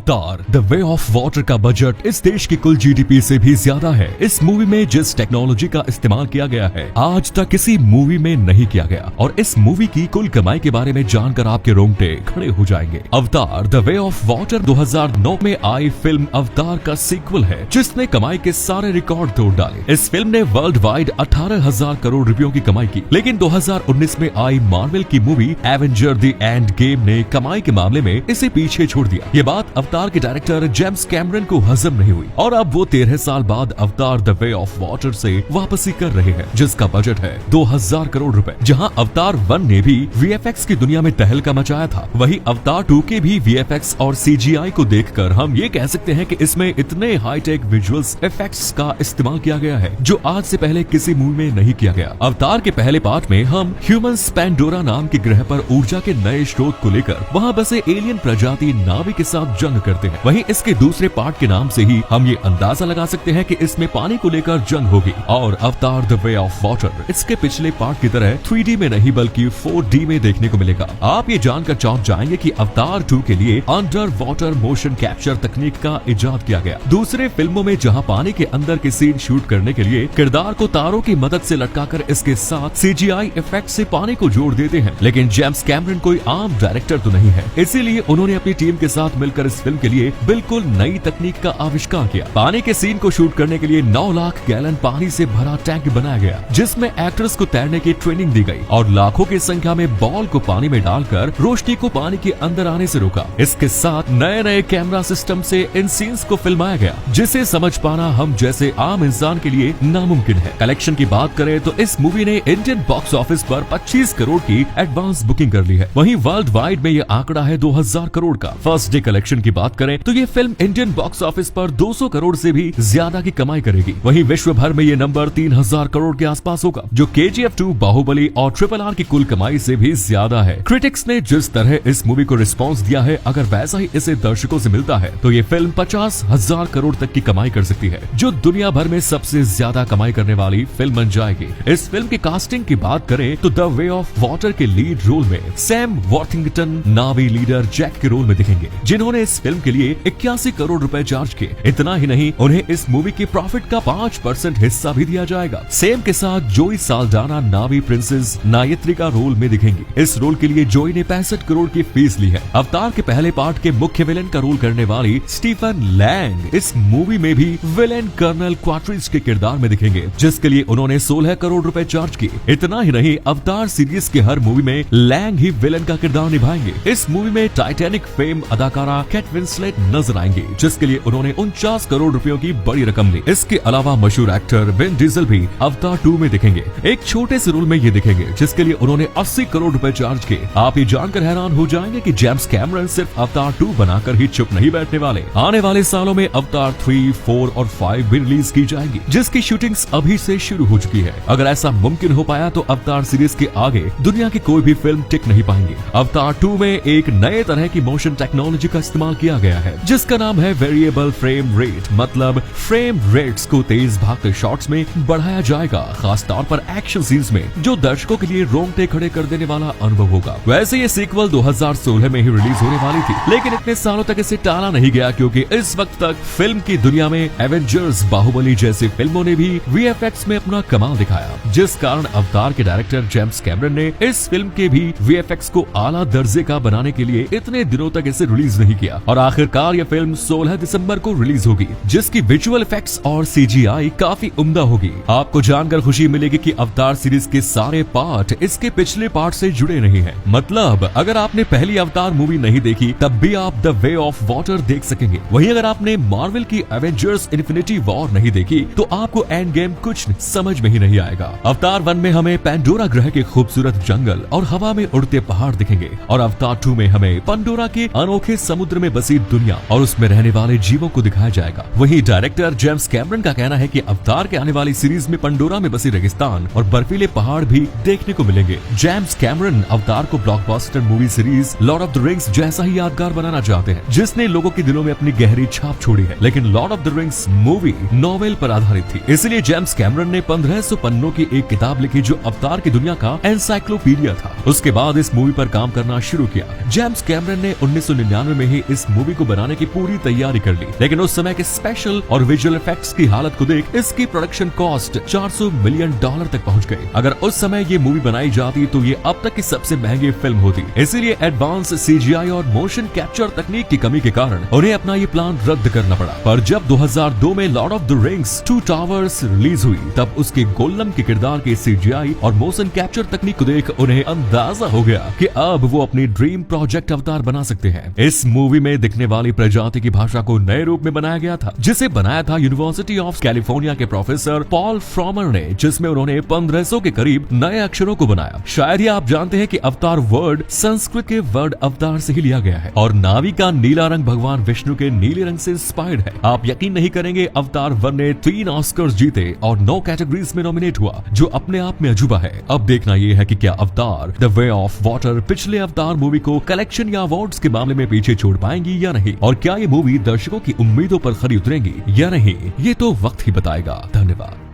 अवतार the way of water का budget इस देश की कुल जीडीपी से भी ज्यादा है। इस मूवी में जिस टेक्नोलॉजी का इस्तेमाल किया गया है आज तक किसी मूवी में नहीं किया गया और इस मूवी की कुल कमाई के बारे में जानकर आपके रोंगटे खड़े हो जाएंगे। अवतार द वे ऑफ वाटर 2009 में आई फिल्म अवतार का सीक्वल है जिसने कमाई के सारे रिकॉर्ड तोड़ डाले। इस फिल्म ने वर्ल्ड वाइड 18,000 करोड़ रुपयों की कमाई की, लेकिन 2019 में आई मार्वल की movie Avenger the end game ने कमाई के मामले में इसे पीछे छोड़ दिया। ये बात अवतार के डायरेक्टर जेम्स कैमरन को हजम नहीं हुई और अब वो 13 साल बाद अवतार द वे ऑफ वाटर से वापसी कर रहे हैं जिसका बजट है 2000 करोड़ रुपए। जहां अवतार 1 ने भी वीएफएक्स की दुनिया में तहलका मचाया था, वहीं अवतार 2 के भी वीएफएक्स और सीजीआई को देखकर हम ये कह सकते हैं कि इसमें इतने हाईटेक विजुअल्स इफेक्ट्स का इस्तेमाल किया गया है जो आज से पहले किसी मूवी में नहीं किया गया। अवतार के पहले पार्ट में हम ह्यूमंस पैंडोरा नाम के ग्रह पर ऊर्जा के नए स्रोत को लेकर वहां बसे एलियन प्रजाति नावी के साथ जंग करते हैं। वहीं इसके दूसरे पार्ट के नाम से ही हम ये अंदाजा लगा सकते हैं कि इसमें पानी को लेकर जंग होगी। और अवतार द वे ऑफ वाटर इसके पिछले पार्ट की तरह 3D में नहीं बल्कि 4D में देखने को मिलेगा। आप ये जानकर चौंक जाएंगे कि अवतार 2 के लिए अंडर वाटर मोशन कैप्चर तकनीक का इजाद किया गया। दूसरे फिल्मों में जहां पानी के अंदर के सीन शूट करने के लिए किरदार को तारों की मदद से लटकाकर इसके साथ सीजीआई इफेक्ट से पानी को जोड़ देते हैं, लेकिन जेम्स कैमरन कोई आम डायरेक्टर तो नहीं है, इसीलिए उन्होंने अपनी टीम के साथ मिलकर इस फिल्म के लिए बिल्कुल नई तकनीक का आविष्कार किया। पानी के सीन को शूट करने के लिए 9 लाख गैलन पानी से भरा टैंक बनाया गया जिसमें एक्टर्स को तैरने की ट्रेनिंग दी गई और लाखों की संख्या में बॉल को पानी में डालकर रोशनी को पानी के अंदर आने से रोका। इसके साथ नए नए कैमरा सिस्टम से इन सीन्स को फिल्माया गया जिसे समझ पाना हम जैसे आम इंसान के लिए नामुमकिन है। कलेक्शन की बात करें तो इस मूवी ने इंडियन बॉक्स ऑफिस पर 25 करोड़ की एडवांस बुकिंग कर ली है। वहीं वर्ल्ड वाइड में ये आंकड़ा है 2000 करोड़ का। फर्स्ट डे कलेक्शन की बात करें तो ये फिल्म इंडियन बॉक्स ऑफिस पर 200 करोड़ से भी ज्यादा की कमाई करेगी। वहीं विश्व भर में ये नंबर 3000 करोड़ के आसपास होगा जो KGF 2, बाहुबली और RRR की कुल कमाई से भी ज्यादा है। क्रिटिक्स ने जिस तरह इस मूवी को रिस्पॉन्स दिया है, अगर वैसा ही इसे दर्शकों से मिलता है तो ये फिल्म 50,000 करोड़ तक की कमाई कर सकती है जो दुनिया भर में सबसे ज्यादा कमाई करने वाली फिल्म बन जाएगी। इस फिल्म की कास्टिंग की बात करें तो द वे ऑफ वाटर के लीड रोल में सैम वॉशिंगटन नावी लीडर जैक के रोल में दिखेंगे जिन्होंने इस फिल्म के लिए 81 करोड़ रुपए चार्ज किए। इतना ही नहीं, उन्हें इस मूवी के प्रॉफिट का 5% हिस्सा भी दिया जाएगा। सेम के साथ जोई साल्डाना नावी प्रिंसेस नायत्री का रोल में दिखेंगी। इस रोल के लिए जोई ने 65 करोड़ की फीस ली है। अवतार के पहले पार्ट के मुख्य विलेन का रोल करने वाली स्टीफन लैंग इस मूवी में भी विलेन कर्नल क्वाट्रिज के किरदार में दिखेंगे जिसके लिए उन्होंने 16 करोड़ रुपए चार्ज किए। इतना ही नहीं, अवतार सीरीज के हर मूवी में लैंग ही विलेन का किरदार निभाएंगे। इस मूवी में टाइटैनिक फेम अदाकारा केट विंसलेट नजर आएंगे जिसके लिए उन्होंने 49 करोड़ रुपयों की बड़ी रकम ली। इसके अलावा मशहूर एक्टर विन डीजल भी अवतार 2 में दिखेंगे। एक छोटे से रोल में ये दिखेंगे जिसके लिए उन्होंने 80 करोड़ रुपए चार्ज किए। आप ये जानकर हैरान हो जाएंगे कि जेम्स कैमरन सिर्फ अवतार 2 बनाकर ही चुप नहीं बैठने वाले। आने वाले सालों में अवतार 3, 4 और 5 भी रिलीज की जाएंगी जिसकी शूटिंग्स अभी से शुरू हो चुकी है। अगर ऐसा मुमकिन हो पाया तो अवतार सीरीज के आगे दुनिया की कोई भी फिल्म टिक नहीं पाएंगी। अवतार 2 में एक नए तरह की मोशन टेक्नोलॉजी का इस्तेमाल किया गया है जिसका नाम है वेरिएबल फ्रेम रेट, मतलब फ्रेम रेट्स को तेज भागते शॉट्स में बढ़ाया जाएगा, खास तौर पर एक्शन सीन्स में, जो दर्शकों के लिए रोंगटे खड़े कर देने वाला अनुभव होगा। वैसे ये सीक्वल 2016 में ही रिलीज होने वाली थी, लेकिन इतने सालों तक इसे टाला नहीं गया क्योंकि इस वक्त तक फिल्म की दुनिया में एवेंजर्स, बाहुबली जैसी फिल्मों ने भी वीएफएक्स में अपना कमाल दिखाया, जिस कारण अवतार के डायरेक्टर जेम्स कैमरन ने इस फिल्म के भी वीएफएक्स को आला दर्जे का बनाने के लिए इतने दिनों तक इसे रिलीज नहीं किया और आखिरकार यह फिल्म 16 दिसंबर को रिलीज होगी जिसकी विजुअल इफेक्ट्स और सीजीआई काफी उम्दा होगी। आपको जानकर खुशी मिलेगी कि अवतार सीरीज के सारे पार्ट इसके पिछले पार्ट से जुड़े नहीं हैं। मतलब अगर आपने पहली अवतार मूवी नहीं देखी तब भी आप द वे ऑफ वाटर देख सकेंगे। वहीं अगर आपने मार्वल की एवेंजर्स इन्फिनिटी वॉर नहीं देखी तो आपको एंड गेम कुछ समझ में ही नहीं आएगा। अवतार 1 में हमें पैंडोरा ग्रह के खूबसूरत जंगल और हवा में उड़ते पहाड़ दिखेंगे और अवतार 2 में हमें पंडोरा के अनोखे समुद्र में बसी दुनिया और उसमें रहने वाले जीवों को दिखाया जाएगा। वहीं डायरेक्टर जेम्स कैमरन का कहना है कि अवतार के आने वाली सीरीज में पंडोरा में बसी रेगिस्तान और बर्फीले पहाड़ भी देखने को मिलेंगे। जेम्स कैमरन अवतार को blockbuster movie series Lord of the rings जैसा ही यादगार बनाना चाहते हैं जिसने लोगों के दिलों में अपनी गहरी छाप छोड़ी है, लेकिन Lord of the rings movie novel पर आधारित थी। इसलिए जेम्स कैमरन ने 1500 पन्नों की एक किताब लिखी जो अवतार की दुनिया का एनसाइक्लोपीडिया था। उसके बाद इस मूवी पर काम करना शुरू किया। जेम्स कैमरन ने 1999 में ही इस मूवी को बनाने की पूरी तैयारी कर ली, लेकिन उस समय के स्पेशल और विजुअल इफेक्ट्स की हालत को देख इसकी प्रोडक्शन कॉस्ट $400 मिलियन तक पहुंच गई। अगर उस समय ये मूवी बनाई जाती तो ये अब तक की सबसे महंगी फिल्म होती। इसीलिए एडवांस CGI और मोशन कैप्चर तकनीक की कमी के कारण उन्हें अपना ये प्लान रद्द करना पड़ा। पर जब 2002 में Lord of the rings 2 towers release हुई, तब उसके गोल्लम के किरदार के CGI और मोशन कैप्चर तकनीक को देख उन्हें अंदाजा हो गया कि अब वो अपनी ड्रीम प्रोजेक्ट अवतार बना सकते हैं। इस मूवी में दिखने वाली प्रजाति की भाषा को नए रूप में बनाया गया था, जिसे बनाया था यूनिवर्सिटी ऑफ कैलिफोर्निया के प्रोफेसर पॉल फ्रॉमर ने, जिसमें उन्होंने 1500 के करीब नए अक्षरों को बनाया। शायद ही आप जानते हैं कि अवतार वर्ड संस्कृत के वर्ड अवतार से ही लिया गया है और नावी का नीला रंग भगवान विष्णु के नीले रंग से इंस्पायर्ड है। आप यकीन नहीं करेंगे, अवतार 1 ने 3 ऑस्कर्स जीते और 9 कैटेगरीज में नॉमिनेट हुआ, जो अपने आप में अजूबा है। अब देखना यह है कि क्या अवतार द वे ऑफ वाटर पिछले अवतार मूवी को कलेक्शन या अवार्ड्स के मामले में पीछे छोड़ पाएंगी या नहीं, और क्या ये मूवी दर्शकों की उम्मीदों पर खरी उतरेंगी या नहीं, ये तो वक्त ही बताएगा। धन्यवाद।